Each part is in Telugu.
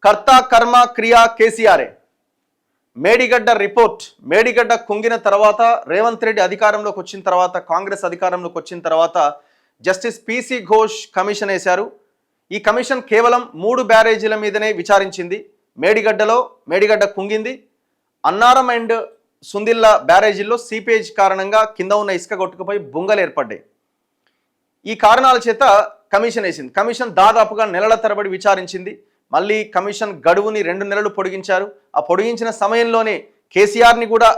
కర్త కర్మ క్రియా కేసీఆరే. మేడిగడ్డ రిపోర్ట్. మేడిగడ్డ కుంగిన తర్వాత రేవంత్ రెడ్డి అధికారంలోకి వచ్చిన తర్వాత, కాంగ్రెస్ అధికారంలోకి వచ్చిన తర్వాత జస్టిస్ పిసి ఘోష్ కమిషన్ వేశారు. ఈ కమిషన్ కేవలం 3 బ్యారేజీల మీదనే విచారించింది. మేడిగడ్డ కుంగింది. అన్నారం అండ్ సుందిల్లా బ్యారేజీల్లో సీపేజ్ కారణంగా కింద ఉన్న ఇసుక కొట్టుకుపోయి బుంగలు ఏర్పడ్డాయి. ఈ కారణాల చేత కమిషన్ వేసింది. కమిషన్ దాదాపుగా నెలల తరబడి విచారించింది. మళ్ళీ కమిషన్ గడువుని 2 నెలలు పొడిగించారు. ఆ పొడిగించిన సమయంలోనే కేసీఆర్ని కూడా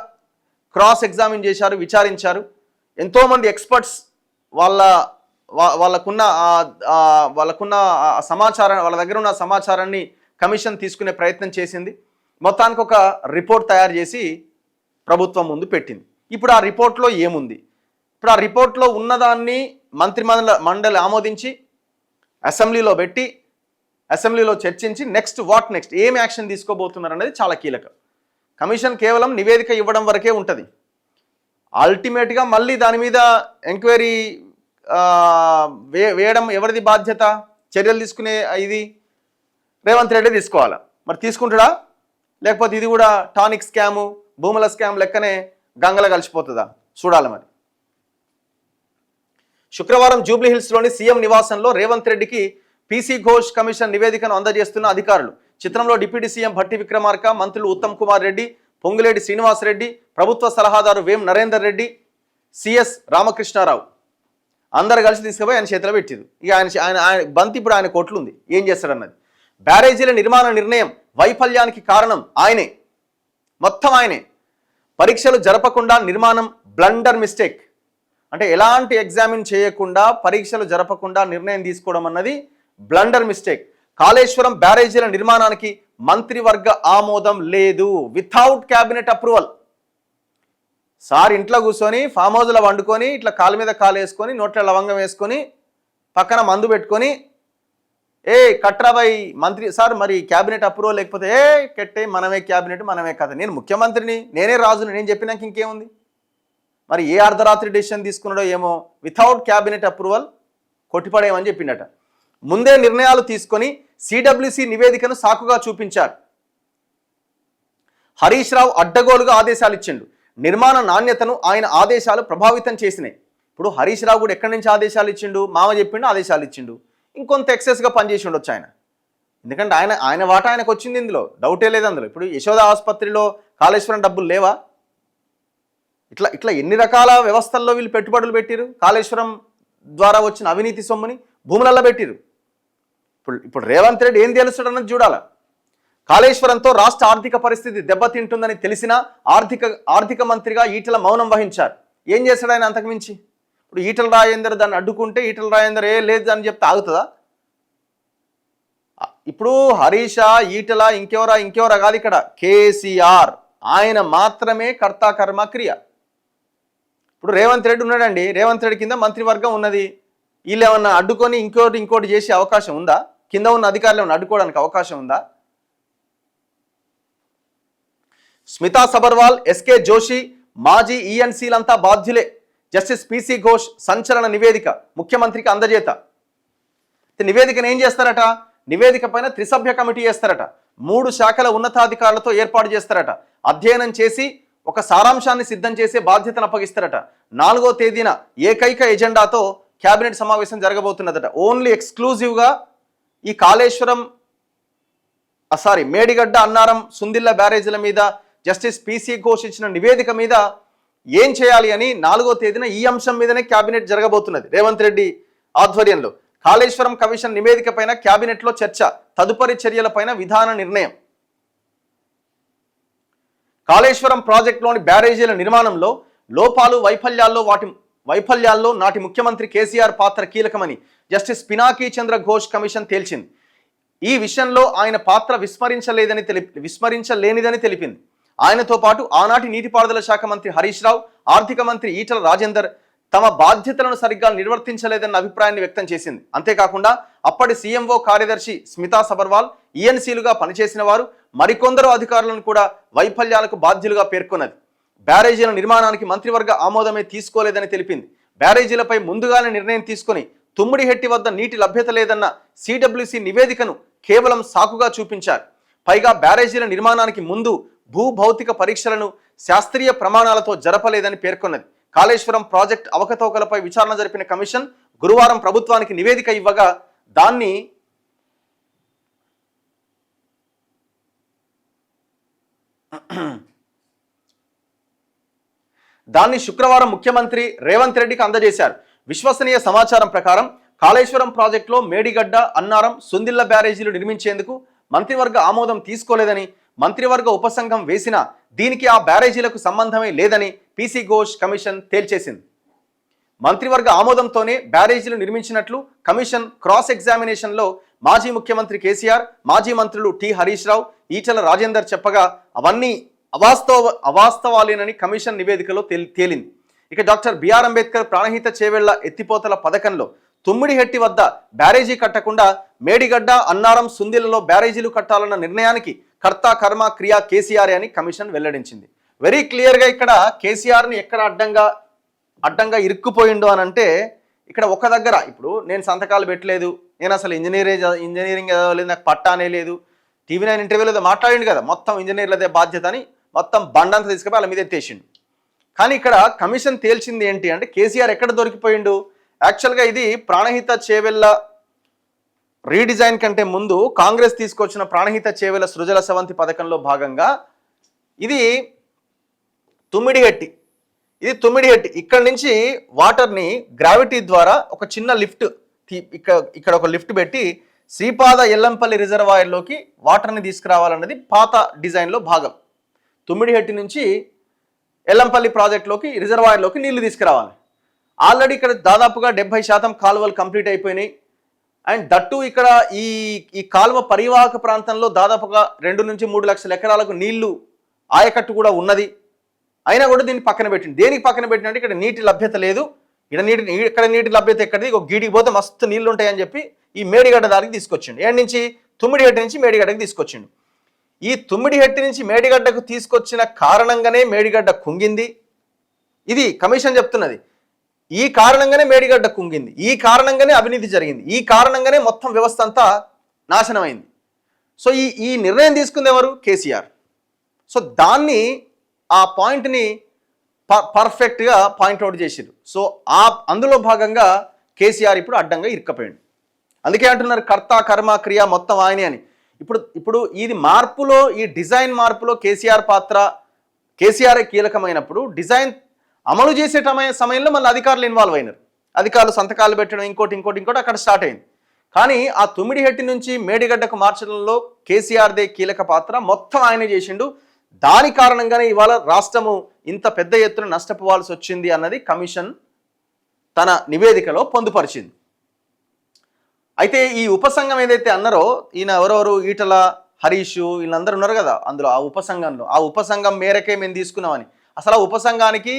క్రాస్ ఎగ్జామిన్ చేశారు, విచారించారు. ఎంతోమంది ఎక్స్పర్ట్స్ వాళ్ళకున్న సమాచారం, వాళ్ళ దగ్గర ఉన్న సమాచారాన్ని కమిషన్ తీసుకునే ప్రయత్నం చేసింది. మొత్తానికి ఒక రిపోర్ట్ తయారు చేసి ప్రభుత్వం ముందు పెట్టింది. ఇప్పుడు ఆ రిపోర్ట్లో ఏముంది? ఇప్పుడు ఆ రిపోర్ట్లో ఉన్నదాన్ని మండలి ఆమోదించి అసెంబ్లీలో పెట్టి, అసెంబ్లీలో చర్చించి నెక్స్ట్ ఏం యాక్షన్ తీసుకోబోతున్నారు అనేది చాలా కీలకం. కమిషన్ కేవలం నివేదిక ఇవ్వడం వరకే ఉంటుంది. అల్టిమేట్గా మళ్ళీ దాని మీద ఎంక్వైరీ వేయడం ఎవరిది బాధ్యత? చర్యలు తీసుకునే ఇది రేవంత్ రెడ్డి తీసుకోవాలా. మరి తీసుకుంటాడా? లేకపోతే ఇది కూడా టానిక్ స్కాము, భూముల స్కామ్ లెక్కనే గంగల కలిసిపోతుందా? చూడాలి. మరి శుక్రవారం జూబ్లీహిల్స్లోని సీఎం నివాసంలో రేవంత్ రెడ్డికి పిసి ఘోష్ కమిషన్ నివేదికను అందజేస్తున్న అధికారులు. చిత్రంలో డిప్యూటీ సీఎం భట్టి విక్రమార్క, మంత్రులు ఉత్తమ్ కుమార్ రెడ్డి, పొంగులేటి శ్రీనివాసరెడ్డి, ప్రభుత్వ సలహాదారు వేం నరేందర్ రెడ్డి, సిఎస్ రామకృష్ణారావు అందరు కలిసి తీసుకుపోయి ఆయన చేతిలో పెట్టింది. ఇక ఆయన బంతి ఇప్పుడు ఆయన కోట్లుంది, ఏం చేస్తాడన్నది. బ్యారేజీల నిర్మాణ నిర్ణయం వైఫల్యానికి కారణం ఆయనే, మొత్తం ఆయనే. పరీక్షలు జరపకుండా నిర్మాణం బ్లండర్ మిస్టేక్. అంటే ఎలాంటి ఎగ్జామిన్ చేయకుండా పరీక్షలు జరపకుండా నిర్ణయం తీసుకోవడం అన్నది బ్లండర్ మిస్టేక్. కాళేశ్వరం బ్యారేజీల నిర్మాణానికి మంత్రివర్గ ఆమోదం లేదు, వితౌట్ క్యాబినెట్ అప్రూవల్. సార్ ఇంట్లో కూర్చొని ఫామ్ హౌస్లో వండుకొని ఇట్లా కాలు మీద కాలు వేసుకొని నోట్ల లవంగం వేసుకొని పక్కన మందు పెట్టుకొని కట్రాబాయ్ మంత్రి సార్ మరి క్యాబినెట్ అప్రూవల్ లేకపోతే కెట్టే మనమే క్యాబినెట్ మనమే కదా, నేను ముఖ్యమంత్రిని, నేనే రాజుని, నేను చెప్పినాక ఇంకేముంది? మరి ఏ అర్ధరాత్రి డెసిషన్ తీసుకున్నాడో ఏమో, వితౌట్ క్యాబినెట్ అప్రూవల్ కొట్టిపడేయమని చెప్పిండట. ముందే నిర్ణయాలు తీసుకొని సిడబ్ల్యూసి నివేదికను సాకుగా చూపించారు. హరీష్ రావు అడ్డగోలుగా ఆదేశాలు ఇచ్చిండు. నిర్మాణ నాణ్యతను ఆయన ఆదేశాలు ప్రభావితం చేసినాయి. ఇప్పుడు హరీష్ రావు కూడా ఎక్కడి నుంచి ఆదేశాలు ఇచ్చిండు? మామ చెప్పిండు, ఆదేశాలు ఇచ్చిండు. ఇంకొంత ఎక్సెస్గా పనిచేసి ఉండొచ్చు ఆయన. ఎందుకంటే ఆయన వాటా ఆయనకు వచ్చింది, ఇందులో డౌటే లేదు. అందులో ఇప్పుడు యశోద ఆసుపత్రిలో కాళేశ్వరం డబ్బులు లేవా? ఇట్లా ఎన్ని రకాల వ్యవస్థల్లో వీళ్ళు పెట్టుబడులు పెట్టిరు. కాళేశ్వరం ద్వారా వచ్చిన అవినీతి సొమ్ముని భూములల్లో పెట్టిరు. ఇప్పుడు రేవంత్ రెడ్డి ఏం తెలుస్తాడన్నది చూడాలా. కాళేశ్వరంతో రాష్ట్ర ఆర్థిక పరిస్థితి దెబ్బతింటుందని తెలిసినా ఆర్థిక మంత్రిగా ఈటెల మౌనం వహించారు. ఏం చేస్తాడు ఆయన అంతకుమించి? ఇప్పుడు ఈటెల రాజేందర్ దాన్ని అడ్డుకుంటే ఈటెల రాజేందర్ లేదు అని చెప్తే ఆగుతుందా? ఇప్పుడు హరీష, ఈటెల, ఇంకెవరా కాదు, ఇక్కడ కేసీఆర్. ఆయన మాత్రమే కర్త కర్మ క్రియ. ఇప్పుడు రేవంత్ రెడ్డి ఉన్నాడండి, రేవంత్ రెడ్డి కింద మంత్రివర్గం ఉన్నది. వీళ్ళు ఏమన్నా అడ్డుకొని ఇంకోటి చేసే అవకాశం ఉందా? కింద ఉన్న అధికారులు ఏమన్నా అడ్డుకోవడానికి అవకాశం ఉందా? స్మితా సబర్వాల్, ఎస్కే జోషి, మాజీ ఈఎన్సీలంతా బాధ్యులే. జస్టిస్ పిసి ఘోష్ సంచలన నివేదిక ముఖ్యమంత్రికి అందజేత. నివేదికను ఏం చేస్తారట? నివేదిక పైన త్రిసభ్య కమిటీ చేస్తారట. 3 శాఖల ఉన్నతాధికారులతో ఏర్పాటు చేస్తారట. అధ్యయనం చేసి ఒక సారాంశాన్ని సిద్ధం చేసే బాధ్యతను అప్పగిస్తారట. 4వ తేదీన ఏకైక ఎజెండాతో క్యాబినెట్ సమావేశం జరగబోతున్నదట. ఓన్లీ ఎక్స్క్లూజివ్గా ఈ మేడిగడ్డ, అన్నారం, సుందిల్ల బ్యారేజీల మీద జస్టిస్ పిసి ఘోష్ ఇచ్చిన నివేదిక మీద ఏం చేయాలి అని 4వ తేదీన ఈ అంశం మీదనే క్యాబినెట్ జరగబోతున్నది రేవంత్ రెడ్డి ఆధ్వర్యంలో. కాళేశ్వరం కమిషన్ నివేదిక పైన క్యాబినెట్లో చర్చ, తదుపరి చర్యలపైన విధాన నిర్ణయం. కాళేశ్వరం ప్రాజెక్టులోని బ్యారేజీల నిర్మాణంలో లోపాలు, వైఫల్యాల్లో నాటి ముఖ్యమంత్రి కేసీఆర్ పాత్ర కీలకమని జస్టిస్ పినాకీ చంద్ర ఘోష్ కమిషన్ తేల్చింది. ఈ విషయంలో ఆయన పాత్ర విస్మరించలేనిదని తెలిపింది. ఆయనతో పాటు ఆనాటి నీటిపారుదల శాఖ మంత్రి హరీష్ రావు, ఆర్థిక మంత్రి ఈటల రాజేందర్ తమ బాధ్యతలను సరిగ్గా నిర్వర్తించలేదన్న అభిప్రాయాన్ని వ్యక్తం చేసింది. అంతేకాకుండా అప్పటి సీఎంఓ కార్యదర్శి స్మితా సబర్వాల్, ఈఎన్సీలుగా పనిచేసిన వారు మరికొందరు అధికారులను కూడా వైఫల్యాలకు బాధ్యులుగా పేర్కొన్నది. బ్యారేజీల నిర్మాణానికి మంత్రివర్గ ఆమోదమే తీసుకోలేదని తెలిపింది. బ్యారేజీలపై ముందుగానే నిర్ణయం తీసుకుని తుమ్మిడిహెట్టి వద్ద నీటి లభ్యత లేదన్న సిడబ్ల్యూసి నివేదికను కేవలం సాకుగా చూపించారు. పైగా బ్యారేజీల నిర్మాణానికి ముందు భూభౌతిక పరీక్షలను శాస్త్రీయ ప్రమాణాలతో జరపలేదని పేర్కొన్నది. కాళేశ్వరం ప్రాజెక్ట్ అవకతవకలపై విచారణ జరిపిన కమిషన్ గురువారం ప్రభుత్వానికి నివేదిక ఇవ్వగా దాన్ని శుక్రవారం ముఖ్యమంత్రి రేవంత్ రెడ్డికి అందజేశారు. విశ్వసనీయ సమాచారం ప్రకారం కాళేశ్వరం ప్రాజెక్టులో మేడిగడ్డ, అన్నారం, సుందిళ్ల బ్యారేజీలు నిర్మించేందుకు మంత్రివర్గ ఆమోదం తీసుకోలేదని, మంత్రివర్గ ఉపసంఘం వేసినా దీనికి ఆ బ్యారేజీలకు సంబంధమే లేదని పీసీ ఘోష్ కమిషన్ తేల్చేసింది. మంత్రివర్గ ఆమోదంతోనే బ్యారేజీలు నిర్మించినట్లు కమిషన్ క్రాస్ ఎగ్జామినేషన్లో మాజీ ముఖ్యమంత్రి కేసీఆర్, మాజీ మంత్రులు టి హరీష్ రావు, ఈటల రాజేందర్ చెప్పగా అవన్నీ అవాస్తవాలేనని కమిషన్ నివేదికలో తేలింది. ఇక డాక్టర్ బిఆర్ అంబేద్కర్ ప్రాణహిత చేవెళ్ల ఎత్తిపోతల పథకంలో తుమ్మిడిహెట్టి వద్ద బ్యారేజీ కట్టకుండా మేడిగడ్డ, అన్నారం, సుందిలలో బ్యారేజీలు కట్టాలన్న నిర్ణయానికి కర్త కర్మ క్రియ కేసీఆర్ అని కమిషన్ వెల్లడించింది. వెరీ క్లియర్గా ఇక్కడ కేసీఆర్ని ఎక్కడ అడ్డంగా ఇరుక్కుపోయిండు అని అంటే, ఇక్కడ ఒక దగ్గర ఇప్పుడు నేను సంతకాలు పెట్టలేదు, నేను అసలు ఇంజనీరింగ్ చదవలేదు, నాకు పట్టానే లేదు, TV9 ఇంటర్వ్యూలో మాట్లాడిండు కదా, మొత్తం ఇంజనీర్లదే బాధ్యత అని మొత్తం బండంతా తీసుకుపోయి వాళ్ళ మీద ఎత్తేసిండు. కానీ ఇక్కడ కమిషన్ తేల్చింది ఏంటి అంటే కేసీఆర్ ఎక్కడ దొరికిపోయిండు. యాక్చువల్గా ఇది ప్రాణహిత చేవెళ్ల రీడిజైన్ కంటే ముందు కాంగ్రెస్ తీసుకొచ్చిన ప్రాణహిత చేవెళ్ల సృజల సవంతి పథకంలో భాగంగా ఇది తుమ్మిడిహెట్టి ఇక్కడ నుంచి వాటర్ని గ్రావిటీ ద్వారా ఒక చిన్న లిఫ్ట్ ఇక్కడ ఒక లిఫ్ట్ పెట్టి శ్రీపాద ఎల్లంపల్లి రిజర్వాయర్లోకి వాటర్ని తీసుకురావాలన్నది పాత డిజైన్లో భాగం. తుమ్మిడిహెట్టి నుంచి ఎల్లంపల్లి ప్రాజెక్టులోకి రిజర్వాయర్లోకి నీళ్లు తీసుకురావాలి. ఆల్రెడీ ఇక్కడ దాదాపుగా 70% కాలువలు కంప్లీట్ అయిపోయినాయి. అండ్ దట్టు ఇక్కడ ఈ కాలువ పరివాహక ప్రాంతంలో దాదాపుగా 2 నుంచి 3 లక్షల ఎకరాలకు నీళ్లు ఆయకట్టు కూడా ఉన్నది. అయినా కూడా దీన్ని పక్కన పెట్టింది. దేనికి పక్కన పెట్టినంటే ఇక్కడ నీటి లభ్యత లేదు, ఇక్కడ నీటి లభ్యత ఎక్కడిది, ఒక గీడికి పోతే మస్తు నీళ్లు ఉంటాయని చెప్పి ఈ మేడిగడ్డ దారికి తీసుకొచ్చిండు. ఏడు నుంచి తుమ్మిడిహెట్టి నుంచి మేడిగడ్డకి తీసుకొచ్చిండు. ఈ తుమ్మిడిహెట్టి నుంచి మేడిగడ్డకు తీసుకొచ్చిన కారణంగానే మేడిగడ్డ కుంగింది. ఇది కమిషన్ చెప్తున్నది. ఈ కారణంగానే మేడిగడ్డ కుంగింది, ఈ కారణంగానే అవినీతి జరిగింది, ఈ కారణంగానే మొత్తం వ్యవస్థ అంతా నాశనమైంది. సో ఈ నిర్ణయం తీసుకుంది ఎవరు? కేసీఆర్. సో దాన్ని ఆ పాయింట్ని పర్ఫెక్ట్గా పాయింట్అవుట్ చేసిరు. సో అందులో భాగంగా కేసీఆర్ ఇప్పుడు అడ్డంగా ఇరుక్కపోయాడు. అందుకే అంటున్నారు కర్త కర్మ క్రియ మొత్తం ఆయనే అని. ఇప్పుడు ఇది మార్పులో, ఈ డిజైన్ మార్పులో కేసీఆర్ కీలకమైనప్పుడు డిజైన్ అమలు చేసే సమయంలో మళ్ళీ అధికారులు ఇన్వాల్వ్ అయినారు. అధికారులు సంతకాలు పెట్టడం ఇంకోటి అక్కడ స్టార్ట్ అయింది. కానీ ఆ తుమ్మిడిహెట్టి నుంచి మేడిగడ్డకు మార్చడంలో కేసీఆర్దే కీలక పాత్ర మొత్తం ఆయనే చేసిండు. దాని కారణంగానే ఇవాళ రాష్ట్రము ఇంత పెద్ద ఎత్తున నష్టపోవాల్సి వచ్చింది అన్నది కమిషన్ తన నివేదికలో పొందుపరిచింది. అయితే ఈ ఉపసంఘం ఏదైతే అన్నారో, ఈయన ఎవరెవరు ఈటల, హరీష్ వీళ్ళందరూ ఉన్నారు కదా అందులో, ఆ ఉపసంఘం మేరకే మేము తీసుకున్నామని. అసలు ఆ ఉపసంఘానికి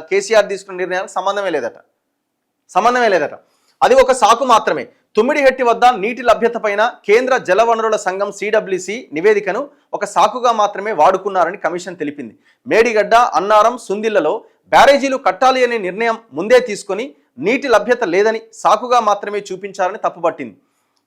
కేసీఆర్ తీసుకున్న నిర్ణయానికి సంబంధమే లేదట. అది ఒక సాకు మాత్రమే. తుమ్మిడిహెట్టి వద్ద నీటి లభ్యత పైన కేంద్ర జలవనరుల సంఘం CWC నివేదికను ఒక సాకుగా మాత్రమే వాడుకున్నారని కమిషన్ తెలిపింది. మేడిగడ్డ, అన్నారం, సుందిళ్లలో బ్యారేజీలు కట్టాలి అనే నిర్ణయం ముందే తీసుకొని నీటి లభ్యత లేదని సాకుగా మాత్రమే చూపించారని తప్పుపట్టింది.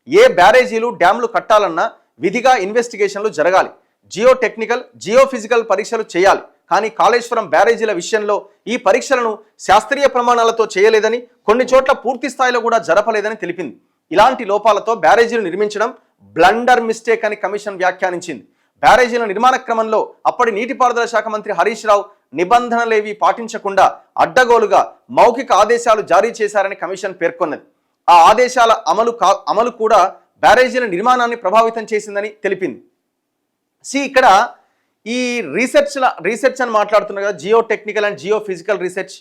ఏ బ్యారేజీలు, డ్యాంలు కట్టాలన్నా విధిగా ఇన్వెస్టిగేషన్లు జరగాలి, జియోటెక్నికల్, జియోఫిజికల్ పరీక్షలు చేయాలి. కానీ కాళేశ్వరం బ్యారేజీల విషయంలో ఈ పరీక్షలను శాస్త్రీయ ప్రమాణాలతో చేయలేదని, కొన్ని చోట్ల పూర్తి స్థాయిలో కూడా జరపలేదని తెలిపింది. ఇలాంటి లోపాలతో బ్యారేజీలు నిర్మించడం బ్లండర్ మిస్టేక్ అని కమిషన్ వ్యాఖ్యానించింది. బ్యారేజీల నిర్మాణ క్రమంలో అప్పటి నీటిపారుదల శాఖ మంత్రి హరీష్ రావు నిబంధనలేవి పాటించకుండా అడ్డగోలుగా మౌఖిక ఆదేశాలు జారీ చేశారని కమిషన్ పేర్కొన్నది. ఆ ఆదేశాల అమలు కూడా బ్యారేజీల నిర్మాణాన్ని ప్రభావితం చేసిందని తెలిపింది. ఇక్కడ ఈ రీసెర్చ్ అని మాట్లాడుతున్నారు కదా, geo technical and Jio physical research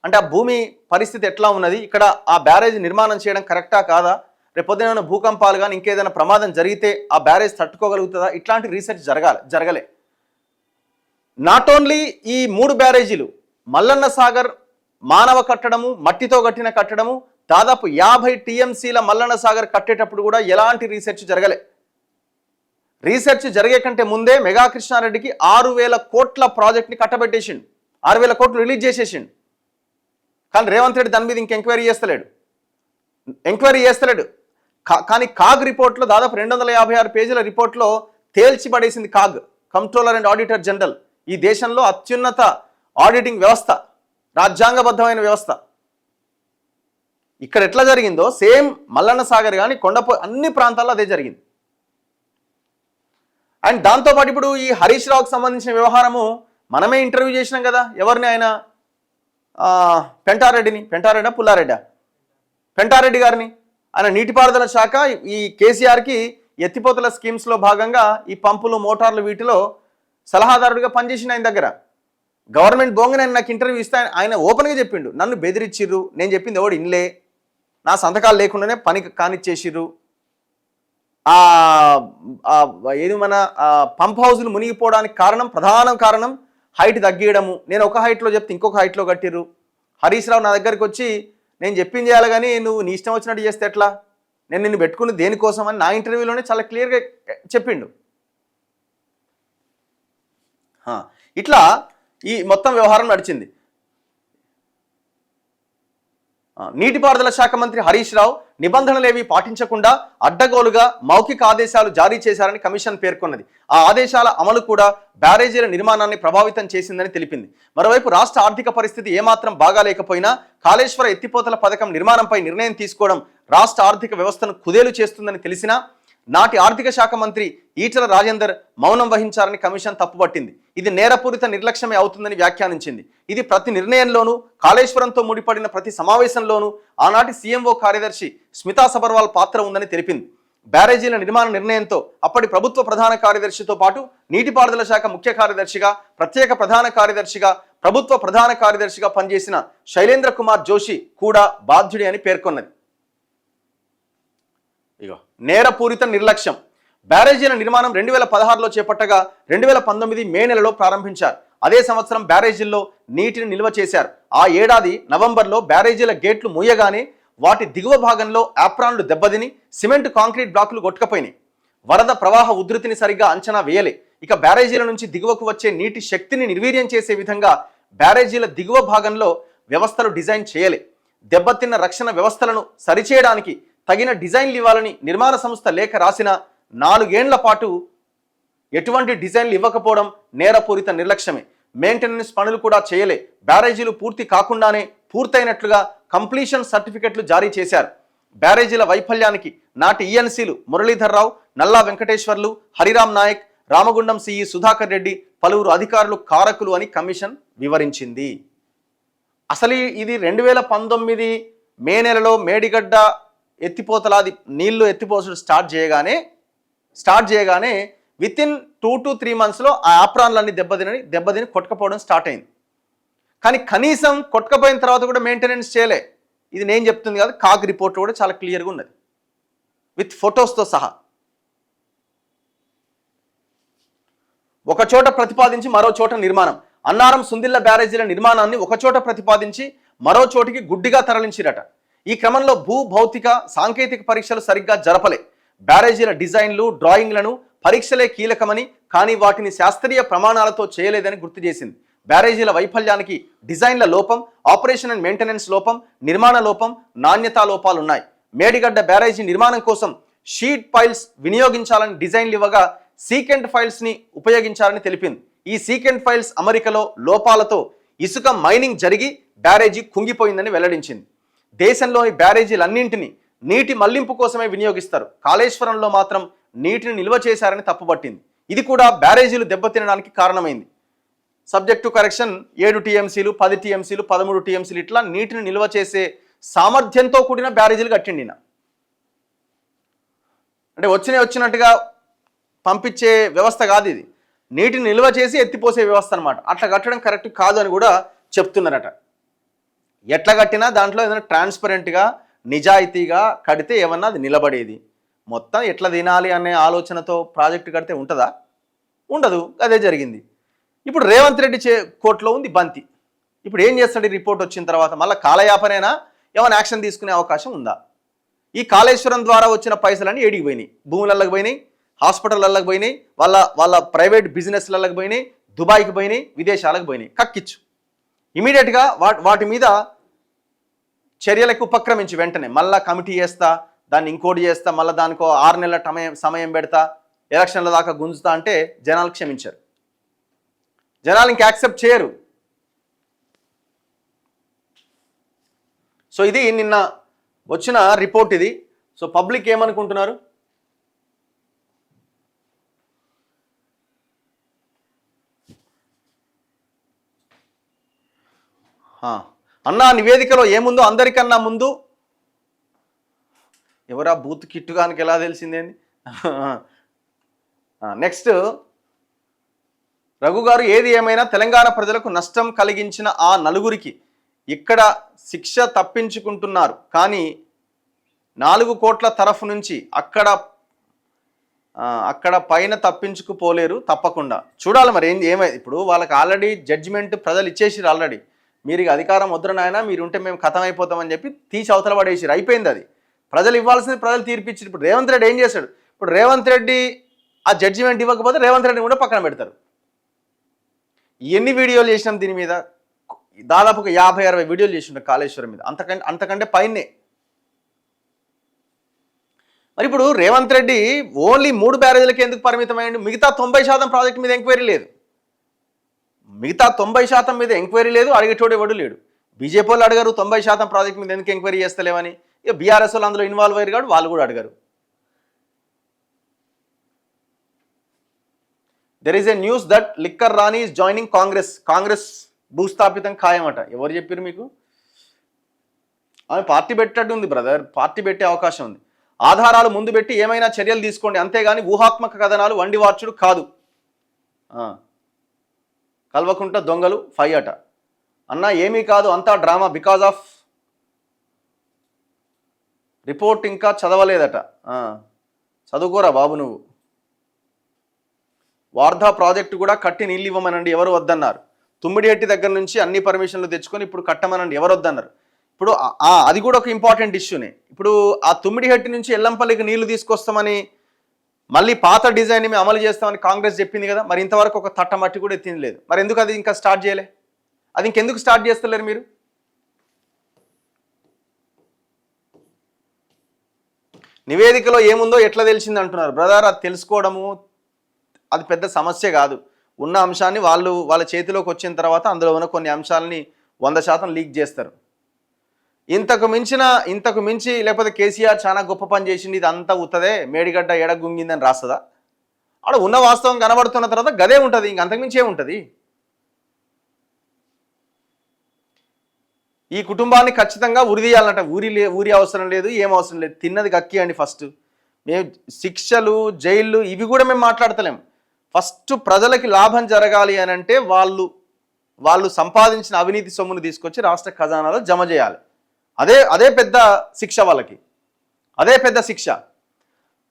అంటే ఆ భూమి పరిస్థితి ఎట్లా ఉన్నది, ఇక్కడ ఆ బ్యారేజ్ నిర్మాణం చేయడం కరెక్టా కాదా, రేపొద్దున భూకంపాలు కానీ ఇంకేదైనా ప్రమాదం జరిగితే ఆ బ్యారేజ్ తట్టుకోగలుగుతుందా, ఇట్లాంటి రీసెర్చ్ జరగలే. నాట్ ఓన్లీ ఈ 3 బ్యారేజీలు, మల్లన్న సాగర్ మానవ కట్టడము, మట్టితో కట్టిన కట్టడము, దాదాపు 50 TMCల మల్లన్న సాగర్ కట్టేటప్పుడు కూడా ఎలాంటి రీసెర్చ్ జరగలే. రీసెర్చ్ జరిగే కంటే ముందే మెగా కృష్ణారెడ్డికి 6,000 కోట్ల ప్రాజెక్ట్ని కట్టబెట్టేసిండు, 6,000 కోట్లు రిలీజ్ చేసేసిండు. కానీ రేవంత్ రెడ్డి దాని మీద ఇంక ఎంక్వైరీ చేస్తలేడు. కానీ కాగ్ రిపోర్ట్లో దాదాపు 256 పేజీల రిపోర్ట్లో తేల్చి పడేసింది CAG, controller and auditor general. ఈ దేశంలో అత్యున్నత ఆడిటింగ్ వ్యవస్థ, రాజ్యాంగబద్ధమైన వ్యవస్థ. ఇక్కడ ఎట్లా జరిగిందో సేమ్ మల్లన్న సాగర్ కానీ అన్ని ప్రాంతాల్లో అదే జరిగింది. అండ్ దాంతోపాటు ఇప్పుడు ఈ హరీష్ రావుకి సంబంధించిన వ్యవహారము మనమే ఇంటర్వ్యూ చేసినాం కదా. ఎవరిని? ఆయన పెంటారెడ్డి గారిని. ఆయన నీటిపారుదల శాఖ ఈ కేసీఆర్కి ఎత్తిపోతల స్కీమ్స్లో భాగంగా ఈ పంపులు, మోటార్లు వీటిలో సలహాదారుడిగా పనిచేసిన ఆయన దగ్గర గవర్నమెంట్ బోంగని ఆయన నాకు ఇంటర్వ్యూ ఇస్తే ఆయన ఓపెన్గా చెప్పిండు, నన్ను బెదిరించిర్రు, నేను చెప్పింది ఎవడు ఇన్లే, నా సంతకాలు లేకుండానే పని కానిచ్చేసిర్రు, ఏది మన పంప్ హౌజులు మునిగిపోవడానికి ప్రధాన కారణం హైట్ తగ్గియడము. నేను ఒక హైట్లో చెప్తే ఇంకొక హైట్లో కట్టిర్రు. హరీష్ రావు నా దగ్గరికి వచ్చి నేను చెప్పింది చేయాలి కానీ నువ్వు నీ ఇష్టం వచ్చినట్టు చేస్తే ఎట్లా, నేను నిన్ను పెట్టుకుని దేనికోసం అని నా ఇంటర్వ్యూలోనే చాలా క్లియర్గా చెప్పిండు. ఇట్లా ఈ మొత్తం వ్యవహారం నడిచింది. నీటిపారుదల శాఖ మంత్రి హరీష్ రావు నిబంధనలేవి పాటించకుండా అడ్డగోలుగా మౌఖిక ఆదేశాలు జారీ చేశారని కమిషన్ పేర్కొన్నది. ఆ ఆదేశాల అమలు కూడా బ్యారేజీల నిర్మాణాన్ని ప్రభావితం చేసిందని తెలిపింది. మరోవైపు రాష్ట్ర ఆర్థిక పరిస్థితి ఏమాత్రం బాగాలేకపోయినా కాళేశ్వర ఎత్తిపోతల పథకం నిర్మాణంపై నిర్ణయం తీసుకోవడం రాష్ట్ర ఆర్థిక వ్యవస్థను కుదేలు చేస్తుందని తెలిసినా నాటి ఆర్థిక శాఖ మంత్రి ఈటల రాజేందర్ మౌనం వహించారని కమిషన్ తప్పుపట్టింది. ఇది నేరపూరిత నిర్లక్ష్యమే అవుతుందని వ్యాఖ్యానించింది. ఇది ప్రతి నిర్ణయంలోనూ, కాళేశ్వరంతో ముడిపడిన ప్రతి సమావేశంలోనూ ఆనాటి సీఎంఓ కార్యదర్శి స్మితా సబర్వాల్ పాత్ర ఉందని తెలిపింది. బ్యారేజీల నిర్మాణ నిర్ణయంతో అప్పటి ప్రభుత్వ ప్రధాన కార్యదర్శితో పాటు నీటిపారుదల శాఖ ముఖ్య కార్యదర్శిగా, ప్రత్యేక ప్రధాన కార్యదర్శిగా, ప్రభుత్వ ప్రధాన కార్యదర్శిగా పనిచేసిన శైలేంద్ర కుమార్ జోషి కూడా బాధ్యుడే అని పేర్కొన్నది. నేరపూరిత నిర్లక్ష్యం. బ్యారేజీల నిర్మాణం 2016లో చేపట్టగా 2019 మే నెలలో ప్రారంభించారు. అదే సంవత్సరం బ్యారేజీల్లో నీటిని నిల్వ చేశారు. ఆ ఏడాది నవంబర్లో బ్యారేజీల గేట్లు మూయగానే వాటి దిగువ భాగంలో యాప్రాన్లు దెబ్బతిని సిమెంట్ కాంక్రీట్ బ్లాకులు కొట్టుకపోయినాయి. వరద ప్రవాహ ఉధృతిని సరిగ్గా అంచనా వేయలే. ఇక బ్యారేజీల నుంచి దిగువకు వచ్చే నీటి శక్తిని నిర్వీర్యం చేసే విధంగా బ్యారేజీల దిగువ భాగంలో వ్యవస్థలు డిజైన్ చేయలే. దెబ్బతిన్న రక్షణ వ్యవస్థలను సరిచేయడానికి తగిన డిజైన్లు ఇవ్వాలని నిర్మాణ సంస్థ లేఖ రాసిన 4 ఏళ్ల పాటు ఎటువంటి డిజైన్లు ఇవ్వకపోవడం నేరపూరిత నిర్లక్ష్యమే. మెయింటెనెన్స్ పనులు కూడా చేయలే. బ్యారేజీలు పూర్తి కాకుండానే పూర్తయినట్లుగా కంప్లీషన్ సర్టిఫికెట్లు జారీ చేశారు. బ్యారేజీల వైఫల్యానికి నాటి ఈఎన్సీలు మురళీధర్ రావు, నల్లా వెంకటేశ్వర్లు, హరిరామ్ నాయక్, రామగుండం సిఈ సుధాకర్ రెడ్డి, పలువురు అధికారులు కారకులు అని కమిషన్ వివరించింది. అసలు ఇది 2019 మే నెలలో మేడిగడ్డ ఎత్తిపోతలాది నీళ్లు ఎత్తిపోసడం స్టార్ట్ చేయగానే వితిన్ 2 to 3 monthsలో ఆ ఆప్రాన్లన్నీ దెబ్బతిని కొట్టుకపోవడం స్టార్ట్ అయింది. కానీ కనీసం కొట్టుకపోయిన తర్వాత కూడా మెయింటెనెన్స్ చేయలే. ఇది నేను చెప్తుంది కాదు, కాగ్ రిపోర్ట్ కూడా చాలా క్లియర్గా ఉన్నది విత్ ఫొటోస్తో సహా. ఒక చోట ప్రతిపాదించి మరో చోట నిర్మాణం. అన్నారం, సుందిళ్ల బ్యారేజీల నిర్మాణాన్ని ఒక చోట ప్రతిపాదించి మరో చోటికి గుడ్డిగా తరలించిరట. ఈ క్రమంలో భౌతిక సాంకేతిక పరీక్షలు సరిగ్గా జరపలే. బ్యారేజీల డిజైన్లు, డ్రాయింగ్లను పరీక్షలే కీలకమని, కానీ వాటిని శాస్త్రీయ ప్రమాణాలతో చేయలేదని గుర్తు చేసింది. బ్యారేజీల వైఫల్యానికి డిజైన్ల లోపం, ఆపరేషన్ అండ్ మెయింటెనెన్స్ లోపం, నిర్మాణ లోపం, నాణ్యతా లోపాలున్నాయి. మేడిగడ్డ బ్యారేజీ నిర్మాణం కోసం షీట్ ఫైల్స్ వినియోగించాలని డిజైన్లు ఇవ్వగా సీకెంట్ ఫైల్స్ని ఉపయోగించాలని తెలిపింది. ఈ సీకెంట్ ఫైల్స్ అమరికలో లోపాలతో ఇసుక మైనింగ్ జరిగి బ్యారేజీ కుంగిపోయిందని వెల్లడించింది. దేశంలోని బ్యారేజీలన్నింటినీ నీటి మళ్లింపు కోసమే వినియోగిస్తారు. కాళేశ్వరంలో మాత్రం నీటిని నిల్వ చేశారని తప్పుపట్టింది. ఇది కూడా బ్యారేజీలు దెబ్బతినడానికి కారణమైంది. సబ్జెక్టు కరెక్షన్ 7 టీఎంసీలు, 10 టీఎంసీలు, 13 టీఎంసీలు ఇట్లా నీటిని నిల్వ చేసే సామర్థ్యంతో కూడిన బ్యారేజీలు కట్టిండిన. అంటే వచ్చినట్టుగా పంపించే వ్యవస్థ కాదు ఇది. నీటిని నిల్వ చేసి ఎత్తిపోసే వ్యవస్థ అనమాట. అట్లా కట్టడం కరెక్ట్ కాదు అని కూడా చెప్తున్నారట. ఎట్లా కట్టినా దాంట్లో ఏదైనా ట్రాన్స్పరెంట్గా నిజాయితీగా కడితే ఏమన్నా అది నిలబడేది. మొత్తం ఎట్లా తినాలి అనే ఆలోచనతో ప్రాజెక్టు కడితే ఉంటుందా? ఉండదు. అదే జరిగింది. ఇప్పుడు రేవంత్ రెడ్డి కోర్టులో ఉంది బంతి. ఇప్పుడు ఏం చేస్తాడు? ఈ రిపోర్ట్ వచ్చిన తర్వాత మళ్ళీ కాలయాపనైనా ఏమైనా యాక్షన్ తీసుకునే అవకాశం ఉందా? ఈ కాళేశ్వరం ద్వారా వచ్చిన పైసలన్నీ ఏడికి పోయినాయి. భూములకి పోయినాయి, హాస్పిటళ్ళకి పోయినాయి, వాళ్ళ ప్రైవేట్ బిజినెస్లకు పోయినాయి, దుబాయ్కి పోయినాయి, విదేశాలకు పోయినాయి. కక్కిచ్చు. ఇమీడియట్గా వాటి మీద చర్యలకు ఉపక్రమించి వెంటనే మళ్ళా కమిటీ చేస్తా, దాన్ని ఇంకోటి చేస్తా, మళ్ళీ దానికో 6 నెలల సమయం పెడతా, ఎలక్షన్ల దాకా గుంజుతా అంటే జనాలు క్షమించారు. జనాలు ఇంకా యాక్సెప్ట్ చేయరు. సో ఇది నిన్న వచ్చిన రిపోర్ట్ ఇది. సో పబ్లిక్ ఏమనుకుంటున్నారు? అన్నా నివేదికలో ఏముందో అందరికన్నా ముందు ఎవరా బూత్ కిట్టుగానికి ఎలా తెలిసిందేంది? నెక్స్ట్ రఘు గారు, ఏది ఏమైనా తెలంగాణ ప్రజలకు నష్టం కలిగించిన ఆ నలుగురికి ఇక్కడ శిక్ష తప్పించుకుంటున్నారు, కానీ 4 కోట్ల తరఫు నుంచి అక్కడ పైన తప్పించుకుపోలేరు. తప్పకుండా చూడాలి మరి ఏమైంది. ఇప్పుడు వాళ్ళకి ఆల్రెడీ జడ్జిమెంట్ ప్రజలు ఇచ్చేసిరు. ఆల్రెడీ మీరు అధికారం వద్దురు నాయన, మీరుంటే మేము ఖతం అయిపోతామని చెప్పి తీసి అవతల పడేసిరు. అయిపోయింది అది. ప్రజలు ఇవ్వాల్సింది ప్రజలు తీర్పిచ్చారు. ఇప్పుడు రేవంత్ రెడ్డి ఏం చేశాడు? ఇప్పుడు రేవంత్ రెడ్డి ఆ జడ్జిమెంట్ ఇవ్వకపోతే రేవంత్ రెడ్డిని కూడా పక్కన పెడతారు. ఎన్ని వీడియోలు చేసినాం దీని మీద? దాదాపుగా 50-60 వీడియోలు చేసిండు కాళేశ్వరం మీద, అంతకంటే పైనే. మరి ఇప్పుడు రేవంత్ రెడ్డి ఓన్లీ 3 బ్యారేజీలకి ఎందుకు పరిమితమైంది? మిగతా 90% ప్రాజెక్ట్ మీద ఎంక్వైరీ లేదు. మిగతా 90% మీద ఎంక్వైరీ లేదు, అడిగేటోడు ఎవడు లేడు. బీజేపీ వాళ్ళు అడగరు 90% ప్రాజెక్ట్ మీద ఎందుకు ఎంక్వైరీ చేస్తలేమని. ఇక బీఆర్ఎస్ వాళ్ళు అందులో ఇన్వాల్వ్ అయ్యారు కాదు, వాళ్ళు కూడా అడగరు. There is a news that liquor Rani is joining Congress భూస్థాపితం ఖాయమట. ఎవరు చెప్పారు మీకు? ఆమె పార్టీ పెట్టేట్టు ఉంది బ్రదర్, పార్టీ పెట్టే అవకాశం ఉంది. ఆధారాలు ముందు పెట్టి ఏమైనా చర్యలు తీసుకోండి, అంతేగాని ఊహాత్మక కథనాలు వండి వార్చుడు కాదు. కల్వకుంట దొంగలు 5 అట. అన్న ఏమీ కాదు, అంతా డ్రామా, బికాజ్ ఆఫ్ రిపోర్ట్ ఇంకా చదవలేదట. చదువుకోరా బాబు నువ్వు. వార్ధా ప్రాజెక్టు కూడా కట్టి నీళ్ళు ఇవ్వమనండి, ఎవరు వద్దన్నారు. తుమ్మిడిహట్టి దగ్గర నుంచి అన్ని పర్మిషన్లు తెచ్చుకొని ఇప్పుడు కట్టమనండి, ఎవరు వద్దన్నారు. ఇప్పుడు అది కూడా ఒక ఇంపార్టెంట్ ఇష్యూనే. ఇప్పుడు ఆ తుమ్మిడిహట్టి నుంచి ఎల్లంపల్లికి నీళ్లు తీసుకొస్తామని, మళ్ళీ పాత డిజైన్ మేము అమలు చేస్తామని కాంగ్రెస్ చెప్పింది కదా. మరి ఇంతవరకు ఒక తట్ట మట్టి కూడా ఎత్తింది లేదు. మరి ఎందుకు అది ఇంకా స్టార్ట్ చేయలే? అది ఇంకెందుకు స్టార్ట్ చేస్తలేరు మీరు? నివేదికలో ఏముందో ఎట్లా తెలిసింది అంటున్నారు. బ్రదర్, అది తెలుసుకోవడము అది పెద్ద సమస్య కాదు. ఉన్న అంశాన్ని వాళ్ళ చేతిలోకి వచ్చిన తర్వాత అందులో ఉన్న కొన్ని అంశాలని 100% లీక్ చేస్తారు. ఇంతకు మించి లేకపోతే కేసీఆర్ చాలా గొప్ప పని చేసింది, ఇది అంతా ఉత్తదే, మేడిగడ్డ ఎడగుంగిందని రాస్తుందా? ఆడ ఉన్న వాస్తవం కనబడుతున్న తర్వాత గదే ఉంటుంది, ఇంకంతకుమించి ఏముంటుంది? ఈ కుటుంబాన్ని ఖచ్చితంగా ఉరిదీయాలంట. ఊరి అవసరం లేదు, ఏం అవసరం లేదు, తిన్నది కక్కి అండి. ఫస్ట్ మేము శిక్షలు, జైళ్ళు ఇవి కూడా మేము మాట్లాడతలేం. ఫస్ట్ ప్రజలకి లాభం జరగాలి అని అంటే వాళ్ళు సంపాదించిన అవినీతి సొమ్మును తీసుకొచ్చి రాష్ట్ర ఖజానాలో జమ చేయాలి. అదే పెద్ద శిక్ష వాళ్ళకి, అదే పెద్ద శిక్ష.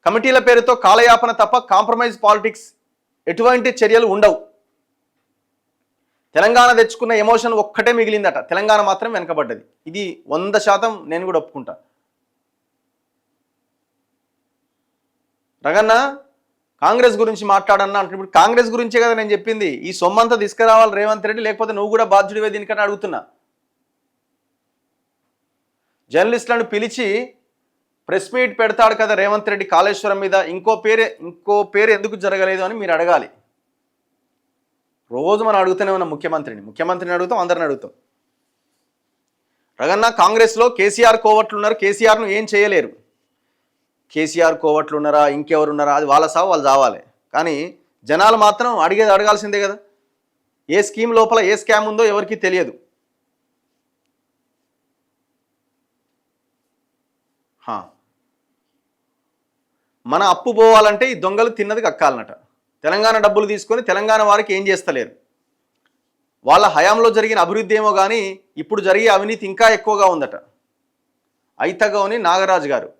కమిటీల పేరుతో కాలయాపన తప్ప కాంప్రమైజ్ పాలిటిక్స్ ఎటువంటి చర్యలు ఉండవు. తెలంగాణ తెచ్చుకున్న ఎమోషన్ ఒక్కటే మిగిలిందట, తెలంగాణ మాత్రం వెనకబడ్డది. ఇది 100% నేను కూడా ఒప్పుకుంటా. రగన్న కాంగ్రెస్ గురించి మాట్లాడన్నా అంటే, ఇప్పుడు కాంగ్రెస్ గురించే కదా నేను చెప్పింది. ఈ సొమ్మంతా తీసుకురావాలి రేవంత్ రెడ్డి, లేకపోతే నువ్వు కూడా బాధ్యుడివే దీనికన్నా అడుగుతున్నా. జర్నలిస్టులను పిలిచి ప్రెస్ మీట్ పెడతాడు కదా రేవంత్ రెడ్డి కాళేశ్వరం మీద, ఇంకో పేరు ఎందుకు జరగలేదు అని మీరు అడగాలి. రోజు మనం అడుగుతూనే ఉన్నాం ముఖ్యమంత్రిని అడుగుతాం, అందరిని అడుగుతాం. రగన్న కాంగ్రెస్లో కేసీఆర్ కోవట్లు ఉన్నారు, కేసీఆర్ను ఏం చేయలేరు. కేసీఆర్ కోవట్లు ఉన్నారా, ఇంకెవరున్నారా, అది వాళ్ళ సావు వాళ్ళు చావాలి. కానీ జనాలు మాత్రం అడగాల్సిందే కదా. ఏ స్కీమ్ లోపల ఏ స్కామ్ ఉందో ఎవరికి తెలియదు. మన అప్పు పోవాలంటే ఈ దొంగలు తిన్నది కక్కాలన్నట. తెలంగాణ డబ్బులు తీసుకొని తెలంగాణ వారికి ఏం చేస్తలేరు. వాళ్ళ హయాంలో జరిగిన అభివృద్ధి ఏమో కానీ ఇప్పుడు జరిగే అవినీతి ఇంకా ఎక్కువగా ఉందట. ఐతగౌని నాగరాజు గారు,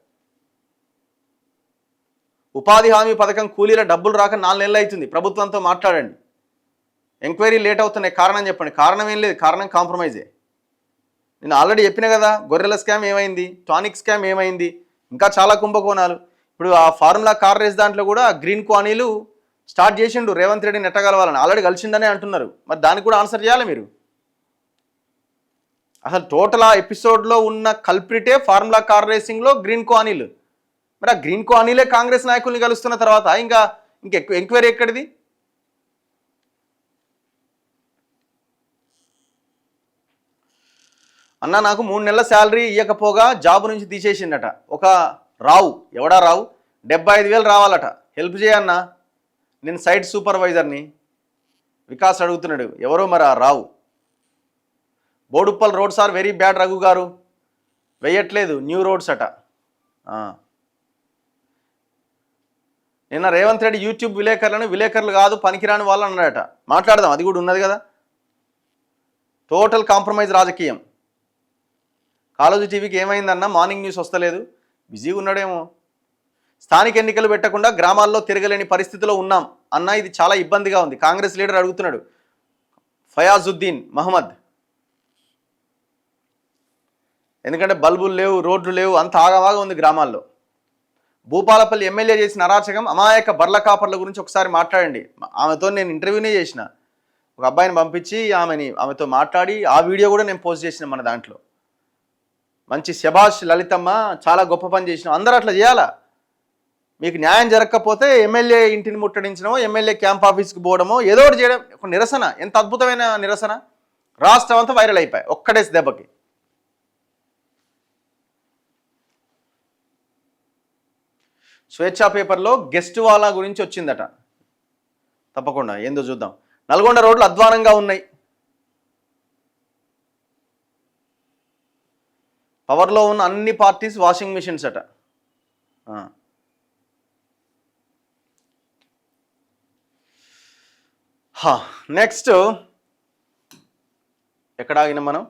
ఉపాధి హామీ పథకం కూలీల డబ్బులు రాక 4 నెలలు అవుతుంది, ప్రభుత్వంతో మాట్లాడండి. ఎంక్వైరీ లేట్ అవుతున్నాయి, కారణం చెప్పండి. కారణం ఏం లేదు, కారణం కాంప్రమైజే. నేను ఆల్రెడీ చెప్పిన కదా, గొర్రెల స్కామ్ ఏమైంది, టానిక్ స్కామ్ ఏమైంది, ఇంకా చాలా కుంభకోణాలు. ఇప్పుడు ఆ ఫార్ములా కార్ రేస్ దాంట్లో కూడా గ్రీన్ కో అనిలు స్టార్ట్ చేసిండు రేవంత్ రెడ్డిని ఎట్టగలవాలని. ఆల్రెడీ కలిసిండనే అంటున్నారు. మరి దానికి కూడా ఆన్సర్ చేయాలి మీరు. అసలు టోటల్ ఆ ఎపిసోడ్లో ఉన్న కల్ప్రిటే ఫార్ములా కార్ రేసింగ్లో గ్రీన్ కో అనిల్. మరి ఆ గ్రీన్ కో అనిలే కాంగ్రెస్ నాయకుల్ని కలుస్తున్న తర్వాత ఇంకెక్కువ ఎంక్వైరీ ఎక్కడిది? అన్న నాకు 3 నెలల శాలరీ ఇవ్వకపోగా జాబ్ నుంచి తీసేసిండట ఒక రావు. ఎవడా రావు? 75,000 రావాలట. హెల్ప్ చేయన్నా, నేను సైట్ సూపర్వైజర్ని. వికాస్ అడుగుతున్నాడు, ఎవరో మరి ఆ రావు. Boduppal roads are very bad Raghu గారు, వేయట్లేదు న్యూ రోడ్స్ అట. నిన్న రేవంత్ రెడ్డి యూట్యూబ్ విలేకరులు కాదు పనికిరాని వాళ్ళు అన్నాడట. మాట్లాడదాం, అది కూడా ఉన్నది కదా. టోటల్ కాంప్రమైజ్ రాజకీయం. కాలేజీ టీవీకి ఏమైందన్న, మార్నింగ్ న్యూస్ వస్తలేదు, బిజీగా ఉన్నాడేమో. స్థానిక ఎన్నికలు పెట్టకుండా గ్రామాల్లో తిరగలేని పరిస్థితిలో ఉన్నాం అన్న, ఇది చాలా ఇబ్బందిగా ఉంది. కాంగ్రెస్ లీడర్ అడుగుతున్నాడు, ఫయాజుద్దీన్ మహమ్మద్. ఎందుకంటే బల్బులు లేవు, రోడ్లు లేవు, అంత ఆగవాగా ఉంది గ్రామాల్లో. భూపాలపల్లి ఎమ్మెల్యే చేసిన అరాచకం, అమాయక బర్ల కాపర్ల గురించి ఒకసారి మాట్లాడండి. ఆమెతో నేను ఇంటర్వ్యూనే చేసిన, ఒక అబ్బాయిని పంపించి ఆమెతో మాట్లాడి ఆ వీడియో కూడా నేను పోస్ట్ చేసిన మన దాంట్లో. మంచి శభాష్ లలితమ్మ, చాలా గొప్ప పని చేసినాం. అందరూ అట్లా చేయాలా? మీకు న్యాయం జరగకపోతే ఎమ్మెల్యే ఇంటిని ముట్టడించడమో, ఎమ్మెల్యే క్యాంప్ ఆఫీస్కి పోవడమో, ఏదో ఒకటి చేయడం. ఒక నిరసన, ఎంత అద్భుతమైన నిరసన, రాష్ట్రం అంతా వైరల్ అయిపోయాయి ఒక్కడే దెబ్బకి. స్వేచ్ఛా పేపర్లో గెస్ట్ వాలా గురించి వచ్చిందట. తప్పకుండా ఏందో చూద్దాం. నల్గొండ రోడ్లు అధ్వానంగా ఉన్నాయి. పవర్లో ఉన్న అన్ని పార్టీస్ వాషింగ్ మిషన్స్ అట. నెక్స్ట్ ఎక్కడ ఆగిన మనం?